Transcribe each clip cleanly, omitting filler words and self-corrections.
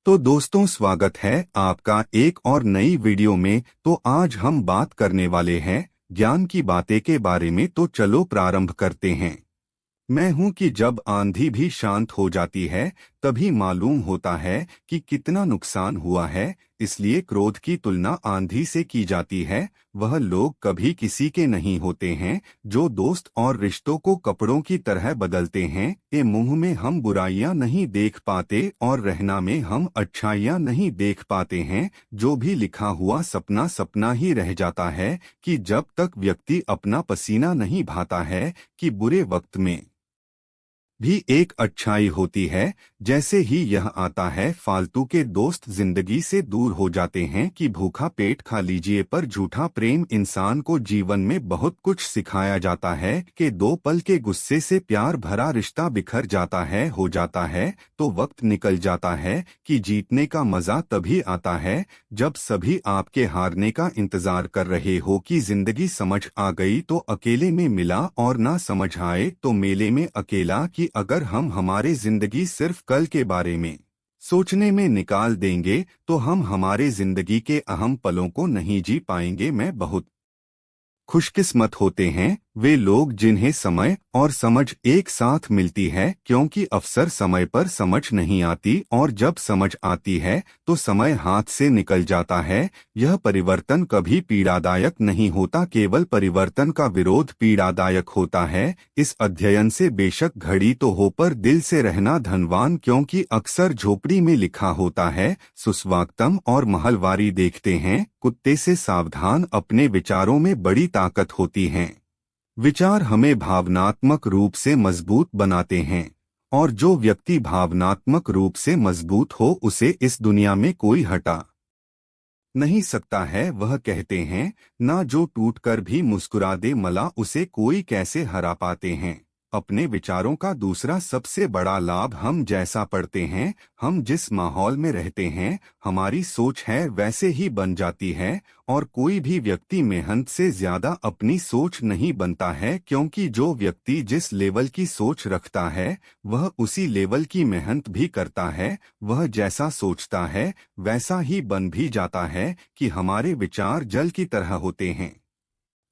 तो दोस्तों, स्वागत है आपका एक और नई वीडियो में। तो आज हम बात करने वाले हैं ज्ञान की बातें के बारे में। तो चलो प्रारंभ करते हैं। मैं हूं कि जब आंधी भी शांत हो जाती है तभी मालूम होता है कि कितना नुकसान हुआ है। इसलिए क्रोध की तुलना आंधी से की जाती है। वह लोग कभी किसी के नहीं होते हैं जो दोस्त और रिश्तों को कपड़ों की तरह बदलते हैं। ये मुंह में हम बुराइयां नहीं देख पाते और रहना में हम अच्छाइयां नहीं देख पाते हैं। जो भी लिखा हुआ सपना सपना ही रह जाता है कि जब तक व्यक्ति अपना पसीना नहीं बहाता है कि बुरे वक्त में भी एक अच्छाई होती है। जैसे ही यह आता है फालतू के दोस्त जिंदगी से दूर हो जाते हैं कि भूखा पेट खा लीजिए, पर झूठा प्रेम इंसान को जीवन में बहुत कुछ सिखाया जाता है कि 2 पल के गुस्से से प्यार भरा रिश्ता बिखर जाता है हो जाता है। तो वक्त निकल जाता है कि जीतने का मजा तभी आता है जब सभी आपके हारने का इंतजार कर रहे हो। कि जिंदगी समझ आ गई तो अकेले में मिला और ना समझ आए तो मेले में अकेला। कि अगर हम हमारे जिंदगी सिर्फ कल के बारे में सोचने में निकाल देंगे तो हम हमारे जिंदगी के अहम पलों को नहीं जी पाएंगे। मैं बहुत खुशकिस्मत होते हैं वे लोग जिन्हें समय और समझ एक साथ मिलती है, क्योंकि अक्सर समय पर समझ नहीं आती और जब समझ आती है तो समय हाथ से निकल जाता है। यह परिवर्तन कभी पीड़ादायक नहीं होता, केवल परिवर्तन का विरोध पीड़ादायक होता है। इस अध्ययन से बेशक घड़ी तो हो पर दिल से रहना धनवान, क्योंकि अक्सर झोपड़ी में लिखा होता है सुस्वागतम और महलवारी देखते हैं कुत्ते से सावधान। अपने विचारों में बड़ी ताकत होती है। विचार हमें भावनात्मक रूप से मजबूत बनाते हैं और जो व्यक्ति भावनात्मक रूप से मजबूत हो उसे इस दुनिया में कोई हटा नहीं सकता है। वह कहते हैं ना जो टूटकर भी मुस्कुरा दे मला उसे कोई कैसे हरा पाते हैं। अपने विचारों का दूसरा सबसे बड़ा लाभ हम जैसा पढ़ते हैं, हम जिस माहौल में रहते हैं, हमारी सोच है वैसे ही बन जाती है। और कोई भी व्यक्ति मेहनत से ज्यादा अपनी सोच नहीं बनता है, क्योंकि जो व्यक्ति जिस लेवल की सोच रखता है वह उसी लेवल की मेहनत भी करता है। वह जैसा सोचता है वैसा ही बन भी जाता है। कि हमारे विचार जल की तरह होते हैं,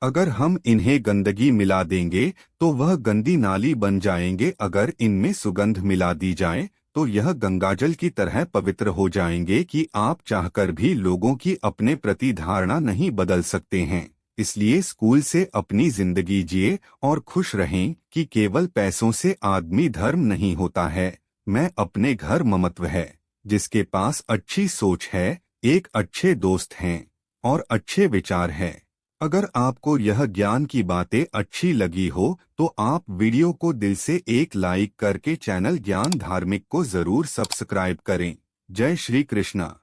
अगर हम इन्हें गंदगी मिला देंगे तो वह गंदी नाली बन जाएंगे। अगर इनमें सुगंध मिला दी जाए तो यह गंगाजल की तरह पवित्र हो जाएंगे। कि आप चाहकर भी लोगों की अपने प्रति धारणा नहीं बदल सकते हैं। इसलिए स्कूल से अपनी जिंदगी जिए और खुश रहें कि केवल पैसों से आदमी धर्म नहीं होता है। मैं अपने घर ममत्व है जिसके पास अच्छी सोच है, एक अच्छे दोस्त हैं और अच्छे विचार हैं। अगर आपको यह ज्ञान की बातें अच्छी लगी हो तो आप वीडियो को दिल से एक लाइक करके चैनल ज्ञान धार्मिक को जरूर सब्सक्राइब करें। जय श्री कृष्णा।